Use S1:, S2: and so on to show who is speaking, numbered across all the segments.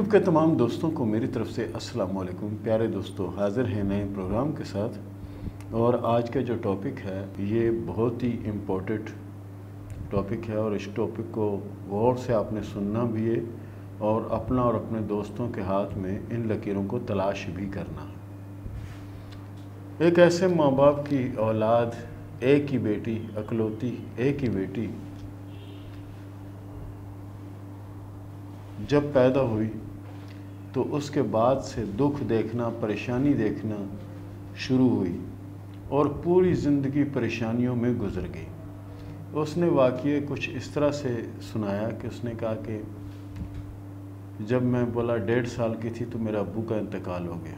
S1: YouTube کے تمام دوستوں کو میری طرف سے السلام علیکم۔ پیارے دوستو، حاضر ہیں نئے پروگرام کے ساتھ، اور آج کا جو ٹاپک ہے یہ بہت ہی امپورٹنٹ ٹاپک ہے، اور اس ٹاپک کو غور سے آپ نے سننا بھی ہے اور اپنا اور اپنے دوستوں کے ہاتھ میں ان لکیروں کو تلاش بھی کرنا ہے۔ ایک ایسے ماں باپ کی اولاد، ایک ہی بیٹی، اکلوتی ایک ہی بیٹی جب پیدا ہوئی تو اس کے بعد سے دکھ دیکھنا، پریشانی دیکھنا شروع ہوئی، اور پوری زندگی پریشانیوں میں گزر گئی۔ اس نے واقعے کچھ اس طرح سے سنایا کہ اس نے کہا کہ جب میں 1.5 سال کی تھی تو میرے ابو کا انتقال ہو گیا۔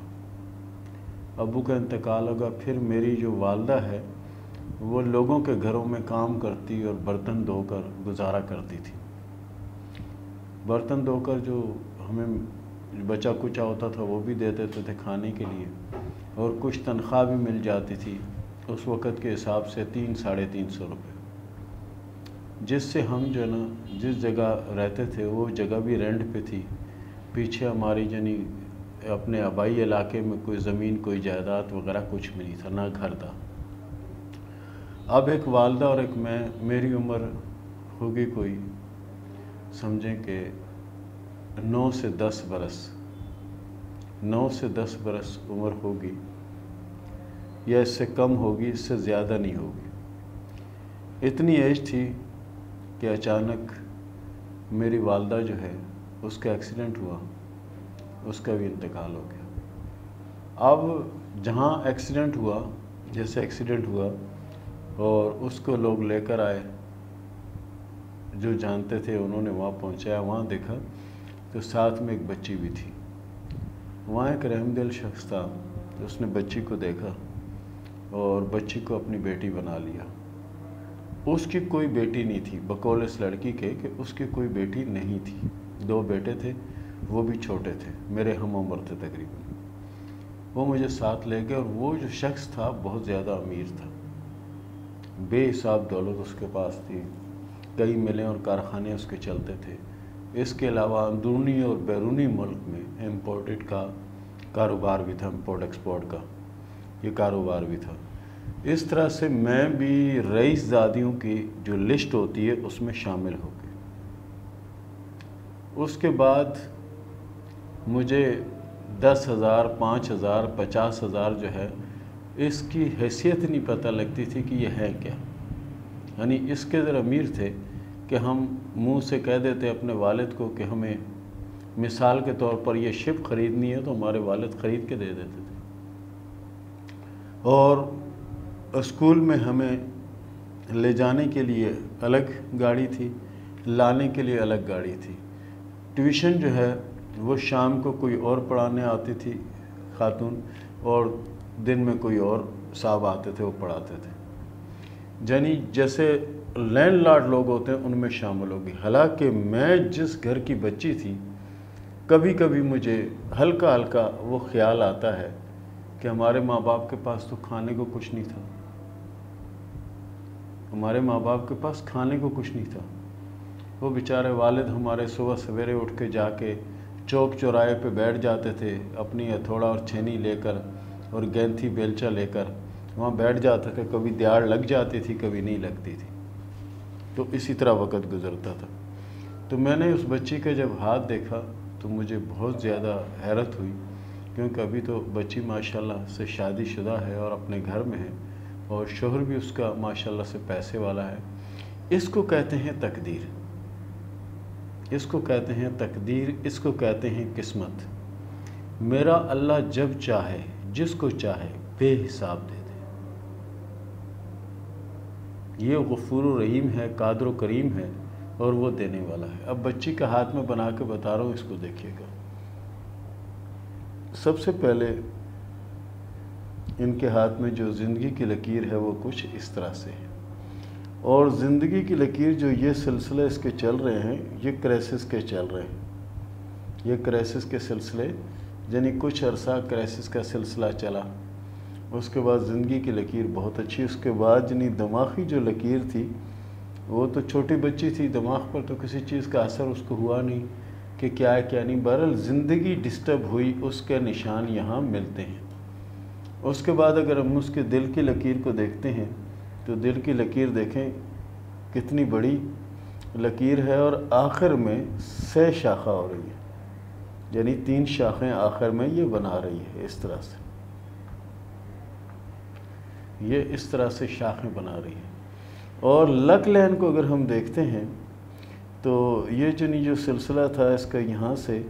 S1: ابو کا انتقال ہوگا، پھر میری جو والدہ ہے وہ لوگوں کے گھروں میں کام کرتی اور برتن دھو کر گزارا کرتی تھی۔ برتن دھو کر جو ہمیں بچا کچا ہوتا تھا وہ بھی دے دیتے تھے کھانے کے لیے، اور کچھ تنخواہ بھی مل جاتی تھی اس وقت کے حساب سے 300-350 روپے، جس سے ہم جو ہے نا جس جگہ رہتے تھے وہ جگہ بھی رینٹ پہ تھی۔ پیچھے ہماری یعنی اپنے آبائی علاقے میں کوئی زمین، کوئی جائیداد وغیرہ کچھ بھی نہیں تھا، نہ گھر تھا۔ اب ایک والدہ اور ایک میں، میری عمر ہوگی کوئی سمجھیں کہ 9 سے 10 برس عمر ہوگی، یا اس سے کم ہوگی، اس سے زیادہ نہیں ہوگی۔ اتنی ایج تھی کہ اچانک میری والدہ جو ہے اس کا ایکسیڈنٹ ہوا، اس کا بھی انتقال ہو گیا۔ اب جہاں ایکسیڈنٹ ہوا، جیسے ایکسیڈنٹ ہوا اور اس کو لوگ لے کر آئے، جو جانتے تھے انہوں نے وہاں پہنچایا، وہاں دیکھا تو ساتھ میں ایک بچی بھی تھی۔ وہاں ایک رحم دل شخص تھا، اس نے بچی کو دیکھا اور بچی کو اپنی بیٹی بنا لیا۔ اس کی کوئی بیٹی نہیں تھی، بقول اس لڑکی کے کہ اس کی کوئی بیٹی نہیں تھی۔ 2 بیٹے تھے، وہ بھی چھوٹے تھے، میرے ہم عمر تھے تقریباً۔ وہ مجھے ساتھ لے گئے، اور وہ جو شخص تھا بہت زیادہ امیر تھا، بے حساب دولت اس کے پاس تھی، کئی ملیں اور کارخانے اس کے چلتے تھے۔ اس کے علاوہ اندرونی اور بیرونی ملک میں امپورٹڈ کا کاروبار بھی تھا، امپورٹ ایکسپورٹ کا یہ کاروبار بھی تھا۔ اس طرح سے میں بھی رئیس زادیوں کی جو لسٹ ہوتی ہے اس میں شامل ہو گئی۔ اس کے بعد مجھے 10,000، 5,000، 50,000 جو ہے اس کی حیثیت نہیں پتہ لگتی تھی کہ یہ ہے کیا۔ یعنی اس کے در امیر تھے کہ ہم منہ سے کہہ دیتے اپنے والد کو کہ ہمیں مثال کے طور پر یہ شپ خریدنی ہے، تو ہمارے والد خرید کے دے دیتے تھے، اور اسکول میں ہمیں لے جانے کے لیے الگ گاڑی تھی، لانے کے لیے الگ گاڑی تھی۔ ٹیوشن جو ہے وہ شام کو کوئی اور پڑھانے آتی تھی خاتون، اور دن میں کوئی اور صاحب آتے تھے، وہ پڑھاتے تھے۔ یعنی جیسے لینڈ لارڈ لوگ ہوتے ہیں ان میں شامل ہوگی۔ حالانکہ میں جس گھر کی بچی تھی، کبھی کبھی مجھے ہلکا ہلکا وہ خیال آتا ہے کہ ہمارے ماں باپ کے پاس تو کھانے کو کچھ نہیں تھا، ہمارے ماں باپ کے پاس کھانے کو کچھ نہیں تھا۔ وہ بیچارے والد ہمارے صبح سویرے اٹھ کے جا کے چوک چوراہے پہ بیٹھ جاتے تھے، اپنی ہتھوڑا اور چھینی لے کر اور گینتھی بیلچا لے کر وہاں بیٹھ جاتا تھا۔ کبھی دیاڑ لگ جاتی تھی، کبھی نہیں لگتی تھی، تو اسی طرح وقت گزرتا تھا۔ تو میں نے اس بچی کا جب ہاتھ دیکھا تو مجھے بہت زیادہ حیرت ہوئی، کیونکہ ابھی تو بچی ماشاءاللہ سے شادی شدہ ہے اور اپنے گھر میں ہے، اور شوہر بھی اس کا ماشاءاللہ سے پیسے والا ہے۔ اس کو کہتے ہیں تقدیر، اس کو کہتے ہیں تقدیر، اس کو کہتے ہیں قسمت۔ میرا اللہ جب چاہے جس کو چاہے بے حساب دے دے۔ یہ غفور و رحیم ہے، قادر و کریم ہے، اور وہ دینے والا ہے۔ اب بچی کا ہاتھ میں بنا کے بتا رہا ہوں، اس کو دیکھیے گا۔ سب سے پہلے ان کے ہاتھ میں جو زندگی کی لکیر ہے وہ کچھ اس طرح سے ہے، اور زندگی کی لکیر جو یہ سلسلے اس کے چل رہے ہیں، یہ کرائسس کے چل رہے ہیں۔ یہ کرائسس کے سلسلے یعنی کچھ عرصہ کرائسس کا سلسلہ چلا، اس کے بعد زندگی کی لکیر بہت اچھی، اس کے بعد یعنی دماغی جو لکیر تھی وہ تو چھوٹی بچی تھی، دماغ پر تو کسی چیز کا اثر اس کو ہوا نہیں کہ کیا ہے کیا نہیں. بہرحال زندگی ڈسٹرب ہوئی اس کے نشان یہاں ملتے ہیں. اس کے بعد اگر ہم اس کے دل کی لکیر کو دیکھتے ہیں تو دل کی لکیر دیکھیں کتنی بڑی لکیر ہے اور آخر میں 6 شاخہ ہو رہی ہے، یعنی 3 شاخیں آخر میں یہ بنا رہی ہے. اس طرح سے یہ اس طرح سے شاخیں بنا رہی ہے. اور لک لین کو اگر ہم دیکھتے ہیں تو یہ جو سلسلہ تھا اس کا یہاں سے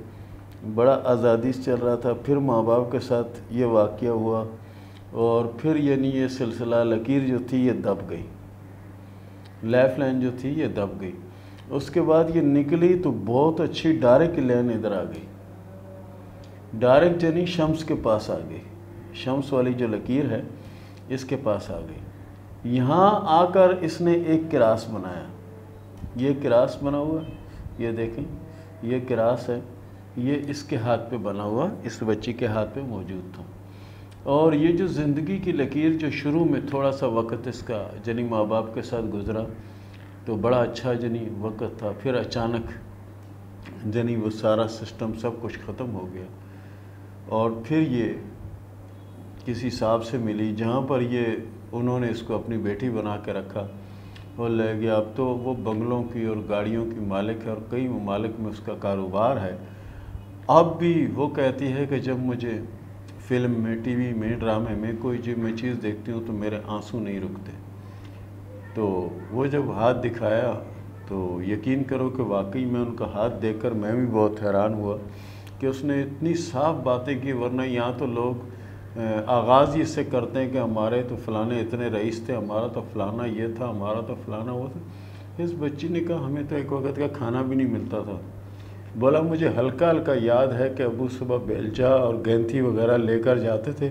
S1: بڑا آزادی سے چل رہا تھا، پھر ماں باپ کے ساتھ یہ واقعہ ہوا اور پھر یعنی یہ سلسلہ لکیر جو تھی یہ دب گئی، لائف لائن جو تھی یہ دب گئی. اس کے بعد یہ نکلی تو بہت اچھی ڈائریکٹ لائن ادھر آ گئی، ڈائریکٹ یعنی شمس کے پاس آ گئی، شمس والی جو لکیر ہے اس کے پاس آ گئی. یہاں آ کر اس نے ایک کراس بنایا، یہ کراس بنا ہوا ہے، یہ دیکھیں یہ کراس ہے، یہ اس کے ہاتھ پہ بنا ہوا، اس بچی کے ہاتھ پہ موجود تھا. اور یہ جو زندگی کی لکیر جو شروع میں تھوڑا سا وقت اس کا جنی ماں باپ کے ساتھ گزرا تو بڑا اچھا جنی وقت تھا، پھر اچانک جنی وہ سارا سسٹم سب کچھ ختم ہو گیا. اور پھر یہ کسی صاحب سے ملی جہاں پر یہ انہوں نے اس کو اپنی بیٹی بنا کے رکھا اور لے گیا. اب تو وہ بنگلوں کی اور گاڑیوں کی مالک ہے اور کئی ممالک میں اس کا کاروبار ہے. اب بھی وہ کہتی ہے کہ جب مجھے فلم میں، ٹی وی میں، ڈرامے میں کوئی میں چیز دیکھتی ہوں تو میرے آنسو نہیں رکتے. تو وہ جب ہاتھ دکھایا تو یقین کرو کہ واقعی میں ان کا ہاتھ دیکھ کر میں بھی بہت حیران ہوا کہ اس نے اتنی صاف باتیں کی. ورنہ یہاں تو لوگ آغاز ہی اس سے کرتے ہیں کہ ہمارے تو فلانے اتنے رئیس تھے، ہمارا تو فلانا یہ تھا، ہمارا تو فلانا وہ تھا. اس بچی نے کہا ہمیں تو ایک وقت کا کھانا بھی نہیں ملتا تھا. بولا مجھے ہلکا ہلکا یاد ہے کہ ابو صبح بیلچا اور گینتھی وغیرہ لے کر جاتے تھے،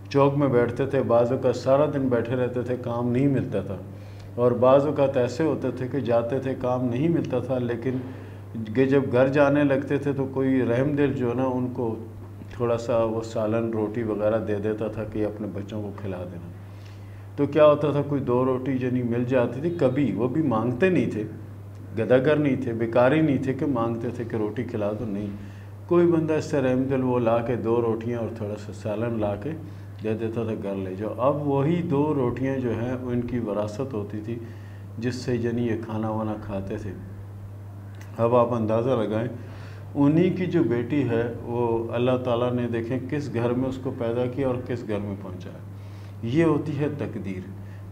S1: چوک میں بیٹھتے تھے، بعض اوقات سارا دن بیٹھے رہتے تھے، کام نہیں ملتا تھا. اور بعض اوقات ایسے ہوتے تھے کہ جاتے تھے کام نہیں ملتا تھا، لیکن جب گھر جانے لگتے تھے تو کوئی رحم دل جو نا ان کو تھوڑا سا وہ سالن روٹی وغیرہ دے دیتا تھا کہ اپنے بچوں کو کھلا دینا. تو کیا ہوتا تھا کوئی 2 روٹی جنی مل جاتی تھی کبھی. وہ بھی مانگتے نہیں تھے، گداگر نہیں تھے، بیکاری نہیں تھے کہ مانگتے تھے کہ روٹی کھلا دو. نہیں، کوئی بندہ اس سے رحم دل وہ لا کے 2 روٹیاں اور تھوڑا سا سالن لا کے دے دیتا تھا گھر لے جاؤ. اب وہی 2 روٹیاں جو ہیں ان کی وراثت ہوتی تھی جس سے یعنی یہ کھانا وانا کھاتے تھے. اب آپ اندازہ لگائیں انہی کی جو بیٹی ہے وہ اللہ تعالیٰ نے دیکھیں کس گھر میں اس کو پیدا کیا اور کس گھر میں پہنچایا. یہ ہوتی ہے تقدیر.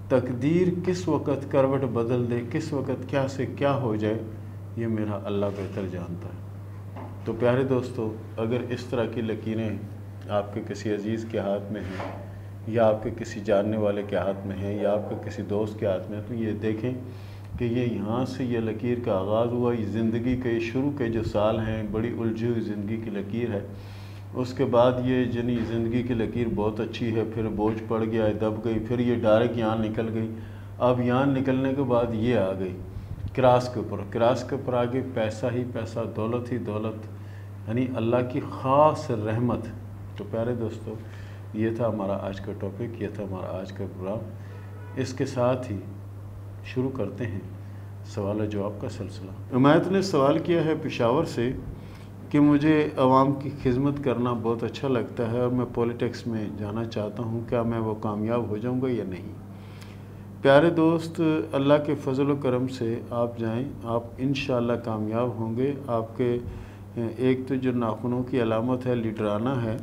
S1: تقدیر کس وقت کروٹ بدل دے، کس وقت کیا سے کیا ہو جائے، یہ میرا اللہ بہتر جانتا ہے. تو پیارے دوستو، اگر اس طرح کی لکیریں آپ کے کسی عزیز کے ہاتھ میں ہیں یا آپ کے کسی جاننے والے کے ہاتھ میں ہیں یا آپ کے کسی دوست کے ہاتھ میں ہیں تو یہ دیکھیں کہ یہ یہاں سے یہ لکیر کا آغاز ہوا. یہ زندگی کے شروع کے جو سال ہیں بڑی الجھی ہوئی زندگی کی لکیر ہے. اس کے بعد یہ جنی زندگی کی لکیر بہت اچھی ہے، پھر بوجھ پڑ گیا، دب گئی، پھر یہ ڈائریکٹ یہاں نکل گئی. اب یہاں نکلنے کے بعد یہ آ گئی کراس کے اوپر. کراس کے اوپر آگے پیسہ ہی پیسہ، دولت ہی دولت، یعنی اللہ کی خاص رحمت. تو پیارے دوستو، یہ تھا ہمارا آج کا ٹاپک، یہ تھا ہمارا آج کا پروگرام. اس کے ساتھ ہی شروع کرتے ہیں سوال و جواب کا سلسلہ. عمایت نے سوال کیا ہے پشاور سے کہ مجھے عوام کی خدمت کرنا بہت اچھا لگتا ہے اور میں پولیٹکس میں جانا چاہتا ہوں، کیا میں وہ کامیاب ہو جاؤں گا یا نہیں؟ پیارے دوست، اللہ کے فضل و کرم سے آپ جائیں، آپ انشاءاللہ کامیاب ہوں گے. آپ کے ایک تو جو ناخنوں کی علامت ہے لیڈرانہ ہے،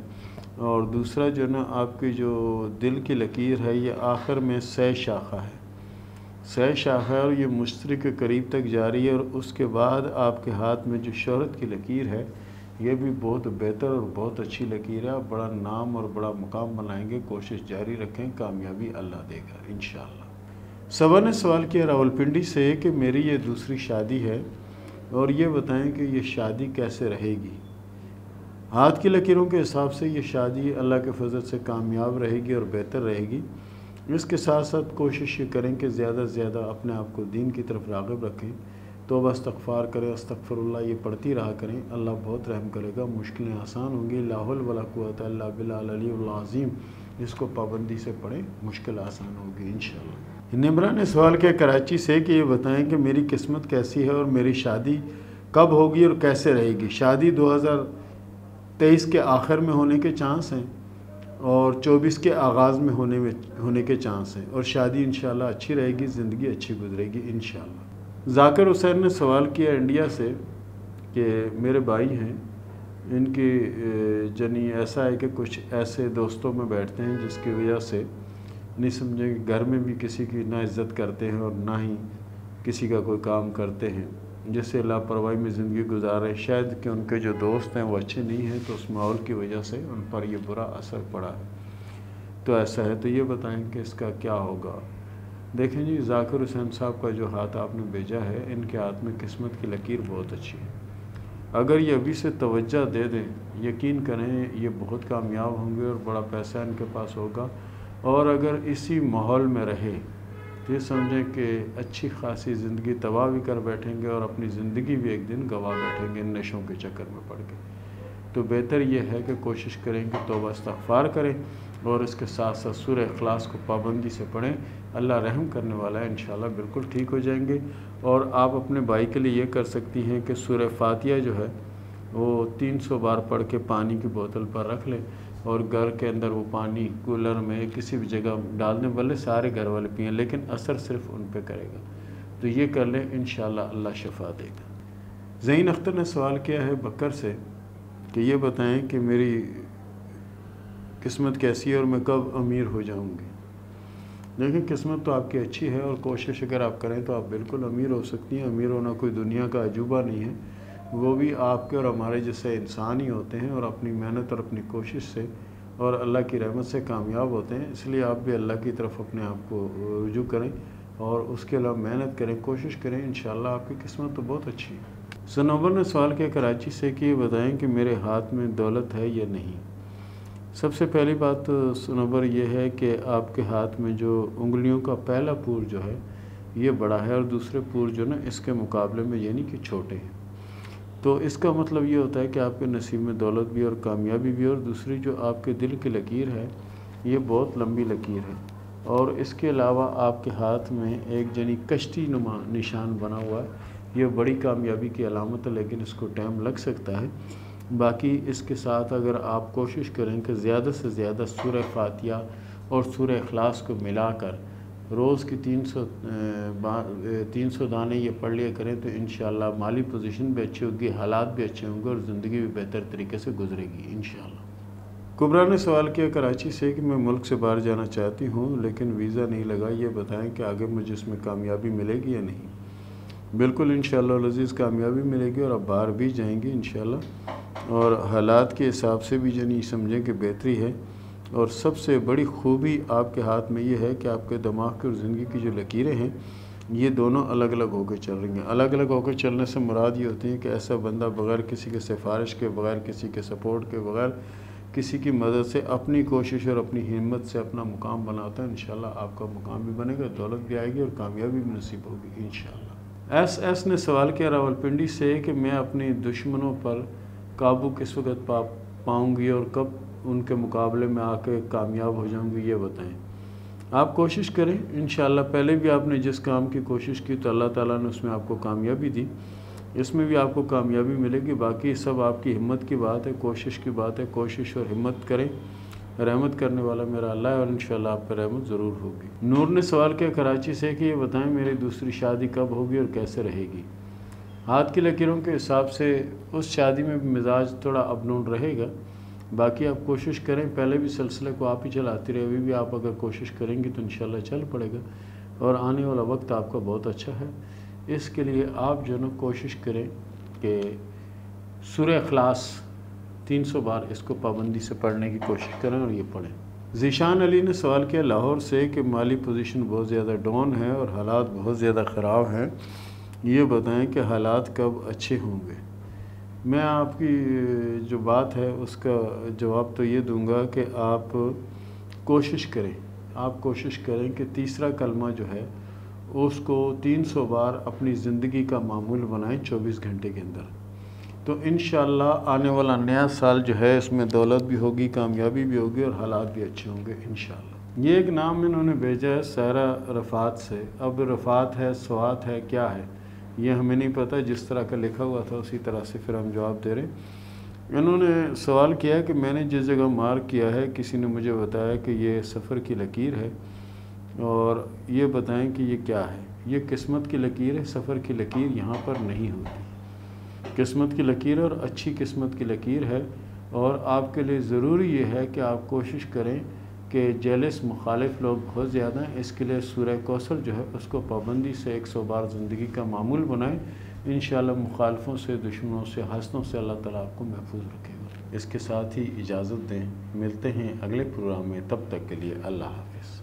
S1: اور دوسرا جو نا آپ کی جو دل کی لکیر ہے یہ آخر میں 6 شاخہ ہے، 6 شاخہ ہے اور یہ مشتری کے قریب تک جاری ہے. اور اس کے بعد آپ کے ہاتھ میں جو شہرت کی لکیر ہے یہ بھی بہت بہتر اور بہت اچھی لکیر ہے. آپ بڑا نام اور بڑا مقام بنائیں گے. کوشش جاری رکھیں، کامیابی اللہ دے گا انشاءاللہ. صبا نے سوال کیا راولپنڈی سے کہ میری یہ دوسری شادی ہے اور یہ بتائیں کہ یہ شادی کیسے رہے گی. ہاتھ کی لکیروں کے حساب سے یہ شادی اللہ کے فضل سے کامیاب رہے گی اور بہتر رہے گی. اس کے ساتھ ساتھ کوشش یہ کریں کہ زیادہ سے زیادہ اپنے آپ کو دین کی طرف راغب رکھیں، توبہ استغفار کریں، استغفر اللہ یہ پڑھتی رہا کریں. اللہ بہت رحم کرے گا، مشکلیں آسان ہوں گی. لا حول ولا قوت الا باللہ العلی العظیم، اس کو پابندی سے پڑھیں، مشکل آسان ہوگی انشاءاللہ. نمرہ نے سوال کیا کراچی سے کہ یہ بتائیں کہ میری قسمت کیسی ہے اور میری شادی کب ہوگی اور کیسے رہے گی؟ شادی 2023 کے آخر میں ہونے کے چانس ہیں اور 24 کے آغاز میں ہونے کے چانس ہیں، اور شادی انشاءاللہ اچھی رہے گی، زندگی اچھی گزرے گی انشاءاللہ۔ ذاکر حسین نے سوال کیا انڈیا سے کہ میرے بھائی ہیں، ان کی جنی ایسا ہے کہ کچھ ایسے دوستوں میں بیٹھتے ہیں جس کی وجہ سے نہیں سمجھیں کہ گھر میں بھی کسی کی نہ عزت کرتے ہیں اور نہ ہی کسی کا کوئی کام کرتے ہیں، جس سے لاپرواہی میں زندگی گزار رہے ہیں۔ شاید کہ ان کے جو دوست ہیں وہ اچھے نہیں ہیں، تو اس ماحول کی وجہ سے ان پر یہ برا اثر پڑا ہے۔ تو ایسا ہے تو یہ بتائیں کہ اس کا کیا ہوگا؟ دیکھیں جی، ذاکر حسین صاحب کا جو ہاتھ آپ نے بھیجا ہے، ان کے ہاتھ میں قسمت کی لکیر بہت اچھی ہے۔ اگر یہ ابھی سے توجہ دے دیں، یقین کریں یہ بہت کامیاب ہوں گے اور بڑا پیسہ ان کے پاس ہوگا، اور اگر اسی ماحول میں رہے تو یہ سمجھیں کہ اچھی خاصی زندگی تباہ بھی کر بیٹھیں گے اور اپنی زندگی بھی ایک دن گنوا بیٹھیں گے ان نشوں کے چکر میں پڑ کے۔ تو بہتر یہ ہے کہ کوشش کریں کہ توبہ استغفار کریں اور اس کے ساتھ ساتھ سورہ اخلاص کو پابندی سے پڑھیں۔ اللہ رحم کرنے والا ہے، انشاءاللہ بالکل ٹھیک ہو جائیں گے۔ اور آپ اپنے بھائی کے لیے یہ کر سکتی ہیں کہ سورہ فاتحہ جو ہے وہ 300 بار پڑھ کے پانی کی بوتل پر رکھ لیں، اور گھر کے اندر وہ پانی کولر میں کسی بھی جگہ ڈال دیں، بھلے سارے گھر والے پئیں، لیکن اثر صرف ان پہ کرے گا۔ تو یہ کر لیں، انشاءاللہ اللہ شفا دے گا۔ زین اختر نے سوال کیا ہے بکر سے کہ یہ بتائیں کہ میری قسمت کیسی ہے اور میں کب امیر ہو جاؤں گی؟ دیکھیں، قسمت تو آپ کی اچھی ہے اور کوشش اگر آپ کریں تو آپ بالکل امیر ہو سکتی ہیں۔ امیر ہونا کوئی دنیا کا عجوبہ نہیں ہے، وہ بھی آپ کے اور ہمارے جیسے انسان ہی ہوتے ہیں، اور اپنی محنت اور اپنی کوشش سے اور اللہ کی رحمت سے کامیاب ہوتے ہیں۔ اس لیے آپ بھی اللہ کی طرف اپنے آپ کو رجوع کریں اور اس کے علاوہ محنت کریں، کوشش کریں، انشاءاللہ آپ کی قسمت تو بہت اچھی ہے۔ سنوبر نے سوال کیا کراچی سے کہ یہ بتائیں کہ میرے ہاتھ میں دولت ہے یا نہیں؟ سب سے پہلی بات تو سنوبر یہ ہے کہ آپ کے ہاتھ میں جو انگلیوں کا پہلا پور جو ہے یہ بڑا ہے، اور دوسرے پور جو نا اس کے مقابلے میں یعنی کہ چھوٹے ہیں۔ تو اس کا مطلب یہ ہوتا ہے کہ آپ کے نصیب میں دولت بھی اور کامیابی بھی، اور دوسری جو آپ کے دل کی لکیر ہے یہ بہت لمبی لکیر ہے، اور اس کے علاوہ آپ کے ہاتھ میں ایک جنی کشتی نما نشان بنا ہوا ہے۔ یہ بڑی کامیابی کی علامت ہے، لیکن اس کو ٹائم لگ سکتا ہے۔ باقی اس کے ساتھ اگر آپ کوشش کریں کہ زیادہ سے زیادہ سورہ فاتحہ اور سورہ اخلاص کو ملا کر روز کی 300 دانے یہ پڑھ لیا کریں تو انشاءاللہ مالی پوزیشن بھی اچھی ہوگی، حالات بھی اچھے ہوں گے، اور زندگی بھی بہتر طریقے سے گزرے گی انشاءاللہ۔ کبرا نے سوال کیا کراچی سے کہ میں ملک سے باہر جانا چاہتی ہوں لیکن ویزا نہیں لگا، یہ بتائیں کہ آگے مجھے اس میں کامیابی ملے گی یا نہیں؟ بالکل انشاءاللہ العزیز کامیابی ملے گی، اور آپ باہر بھی جائیں گے انشاءاللہ، اور حالات کے حساب سے بھی جنی سمجھیں کہ بہتری ہے۔ اور سب سے بڑی خوبی آپ کے ہاتھ میں یہ ہے کہ آپ کے دماغ کی اور زندگی کی جو لکیریں ہیں یہ دونوں الگ الگ ہو کے چل رہی ہیں۔ الگ الگ ہو کے چلنے سے مراد یہ ہوتی ہے کہ ایسا بندہ بغیر کسی کے سفارش کے، بغیر کسی کے سپورٹ کے، بغیر کسی کی مدد سے اپنی کوشش اور اپنی ہمت سے اپنا مقام بناتا ہے۔ انشاءاللہ آپ کا مقام بھی بنے گا، دولت بھی آئے گی اور کامیابی بھی نصیب ہوگی انشاءاللہ۔ ایس نے سوال کیا راولپنڈی سے کہ میں اپنی دشمنوں پر قابو کس وقت پاؤں گی اور کب ان کے مقابلے میں آ کے کامیاب ہو جاؤں گی، یہ بتائیں۔ آپ کوشش کریں انشاءاللہ، پہلے بھی آپ نے جس کام کی کوشش کی تو اللہ تعالیٰ نے اس میں آپ کو کامیابی دی، اس میں بھی آپ کو کامیابی ملے گی۔ باقی سب آپ کی ہمت کی بات ہے، کوشش کی بات ہے، کوشش اور ہمت کریں، رحمت کرنے والا میرا اللہ ہے، اور انشاءاللہ آپ پر رحمت ضرور ہوگی۔ نور نے سوال کیا کراچی سے کہ یہ بتائیں میری دوسری شادی کب ہوگی اور کیسے رہے گی؟ ہاتھ کی لکیروں کے حساب سے اس شادی میں بھی مزاج تھوڑا اپ ڈاؤن رہے گا۔ باقی آپ کوشش کریں، پہلے بھی سلسلے کو آپ ہی چلاتی رہے، ابھی بھی آپ اگر کوشش کریں گی تو انشاءاللہ چل پڑے گا، اور آنے والا وقت آپ کا بہت اچھا ہے۔ اس کے لیے آپ جو نا کوشش کریں کہ سورہ اخلاص 300 بار اس کو پابندی سے پڑھنے کی کوشش کریں اور یہ پڑھیں۔ ذیشان علی نے سوال کیا لاہور سے کہ مالی پوزیشن بہت زیادہ ڈاؤن ہے اور حالات بہت زیادہ خراب ہیں، یہ بتائیں کہ حالات کب اچھے ہوں گے؟ میں آپ کی جو بات ہے اس کا جواب تو یہ دوں گا کہ آپ کوشش کریں کہ تیسرا کلمہ جو ہے اس کو 300 بار اپنی زندگی کا معمول بنائیں 24 گھنٹے کے اندر، تو انشاءاللہ آنے والا نیا سال جو ہے اس میں دولت بھی ہوگی، کامیابی بھی ہوگی، اور حالات بھی اچھے ہوں گے انشاءاللہ۔ یہ ایک نام انہوں نے بھیجا ہے سہرا رفعت سے۔ اب رفعت ہے، سوات ہے، کیا ہے؟ یہ ہمیں نہیں پتہ، جس طرح کا لکھا ہوا تھا اسی طرح سے پھر ہم جواب دے رہے ہیں۔ انہوں نے سوال کیا کہ میں نے جس جگہ مارک کیا ہے کسی نے مجھے بتایا کہ یہ سفر کی لکیر ہے، اور یہ بتائیں کہ یہ کیا ہے؟ یہ قسمت کی لکیر ہے، سفر کی لکیر یہاں پر نہیں ہوتی۔ قسمت کی لکیر اور اچھی قسمت کی لکیر ہے، اور آپ کے لیے ضروری یہ ہے کہ آپ کوشش کریں کہ جیلس مخالف لوگ بہت زیادہ ہیں، اس کے لیے سورہ کوثر جو ہے اس کو پابندی سے 100 بار زندگی کا معمول بنائیں۔ انشاءاللہ مخالفوں سے، دشمنوں سے، حسدوں سے اللہ تعالیٰ آپ کو محفوظ رکھے گا۔ اس کے ساتھ ہی اجازت دیں، ملتے ہیں اگلے پروگرام میں، تب تک کے لیے اللہ حافظ۔